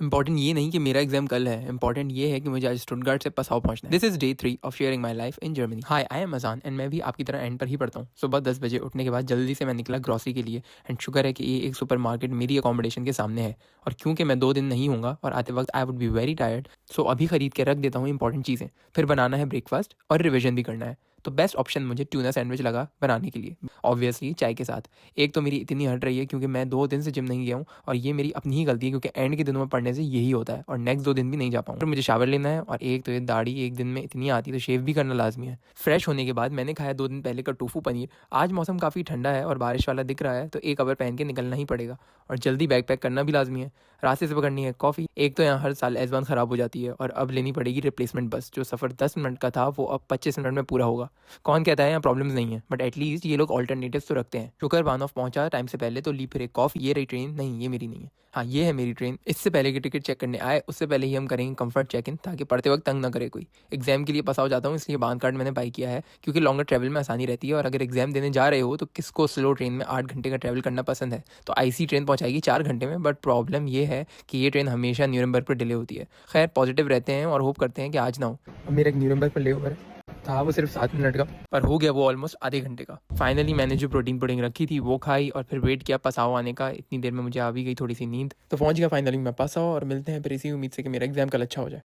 Important ये नहीं कि मेरा एग्जाम कल है, इंपॉर्टेंट ये है कि मुझे आज स्टुटगार्ट से पसाव पहुंचना है। This is day 3 of sharing my life in Germany. Hi, I am अजान एंड मैं भी आपकी तरह एंड पर ही पढ़ता हूँ। सुबह 10 बजे उठने के बाद जल्दी से मैं निकला ग्रॉसरी के लिए एंड शुक्र है कि ये एक सुपर मार्केट मेरी अकोमोडेशन के सामने है। और क्योंकि मैं 2 दिन नहीं हूँगा और आते वक्त I would be very tired, so अभी खरीद के रख देता हूँ इंपॉर्टेंट चीज़ें। फिर बनाना है ब्रेकफास्ट और रिविजन भी करना है। तो बेस्ट ऑप्शन मुझे ट्यूना सैंडविच लगा बनाने के लिए, ऑब्वियसली चाय के साथ। एक तो मेरी इतनी हट रही है क्योंकि मैं 2 दिन से जिम नहीं गया हूँ और ये मेरी अपनी ही गलती है क्योंकि एंड के दिनों में पढ़ने से यही होता है और नेक्स्ट 2 दिन भी नहीं जा पाऊँ। फिर मुझे शावर लेना है और एक तो ये दाढ़ी एक दिन में इतनी आती है तो शेव भी करना लाजमी है। फ्रेश होने के बाद मैंने खाया 2 दिन पहले का टोफू पनीर। आज मौसम काफ़ी ठंडा है और बारिश वाला दिख रहा है तो एक कवर पहन के निकलना ही पड़ेगा और जल्दी बैग पैक करना भी लाजमी है। रास्ते से पकड़नी है कॉफ़ी। एक तो यहाँ हर साल एज़बान ख़राब हो जाती है और अब लेनी पड़ेगी रिप्लेसमेंट बस। जो सफ़र 10 मिनट का था वो अब 25 मिनट में पूरा होगा। कौन कहता है यहाँ प्रॉब्लम्स नहीं है, बट एटलीस्ट ये लोग ऑल्टरनेटिव्स तो रखते हैं। शुक्र बानोफ पहुंचा टाइम से पहले तो ली फिर एक कॉफ़ी। ये रही ट्रेन, नहीं ये मेरी नहीं है, हाँ ये है मेरी ट्रेन। इससे पहले कि टिकट चेक करने आए उससे पहले ही हम करेंगे कंफर्ट चेक इन ताकि पढ़ते वक्त तंग ना करे कोई। एग्जाम के लिए पास हो जाता हूँ इसलिए बान कार्ड मैंने बाई किया है क्योंकि लॉन्गर ट्रैवल में आसानी रहती है और अगर एग्जाम देने जा रहे हो तो किसको स्लो ट्रेन में 8 घंटे का ट्रैवल करना पसंद है। तो आईसी ट्रेन पहुंचाएगी 4 घंटे में, बट प्रॉब्लम ये है कि ये ट्रेन हमेशा न्यूरमबर्ग पर डिले होती है। खैर पॉजिटिव रहते हैं और होप करते हैं कि आज ना हो। अब मेरा एक न्यूरमबर्ग पर ले ओवर था, वो सिर्फ 7 मिनट का, पर हो गया वो ऑलमोस्ट आधे घंटे का। फाइनली मैंने जो प्रोटीन पुडिंग रखी थी वो खाई और फिर वेट किया पसाव आने का। इतनी देर में मुझे आ भी गई थोड़ी सी नींद, तो पहुंच गया फाइनली मैं पसाव। और मिलते हैं फिर इसी उम्मीद से कि मेरा एग्जाम कल अच्छा हो जाए।